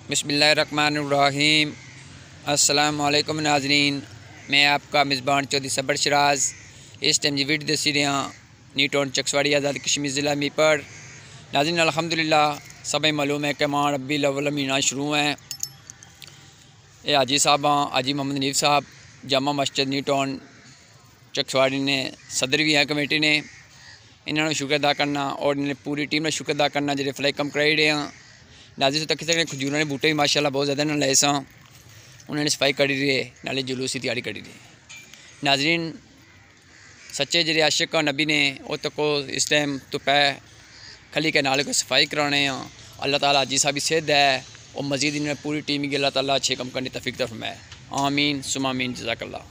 बिस्मिल्लाहिर्रहमानिर्रहीम। अस्सलामु अलैकुम नाज़रीन, मैं आपका मेज़बान चौधरी सबर शराज। इस टाइम जी वीडियो दसी रहा न्यू टाउन चक्सवाड़ी आज़ाद कश्मीर ज़िला मीपर। नाज़रीन अल्हम्दुलिल्लाह सब मालूम है कि माह रब्बीउल अव्वल महीना शुरू है। ये हाजी साहब हाजी मोहम्मद हनीफ साहब जामा मस्जिद न्यू टाउन चक्सवाड़ी ने सदर भी हैं कमेटी ने, इन्होंने शुक्र अदा करना और इन्हें पूरी टीम ने शुक्र अदा करना जो फ्लाई कम कराई रहे हैं। नाज़रीन तक खजूर के बूटे भी माशाअल्लाह बहुत ज़्यादा ना लाए सा, उन्होंने सफाई करी रही है नाले जुलूस की तैयारी करी रही है। नाज़रीन सच्चे जो आशिक नबी ने वो तो को इस टाइम तो पै खली के नाले को सफाई कराने हैं। अल्लाह ताला हाजी साहब की सेहत है और मज़ीद इन्हें पूरी टीम की अल्लाह ताला अच्छे कम करने तौफीक फरमाए। आमीन सुमा आमीन जज़ाकल्लाह।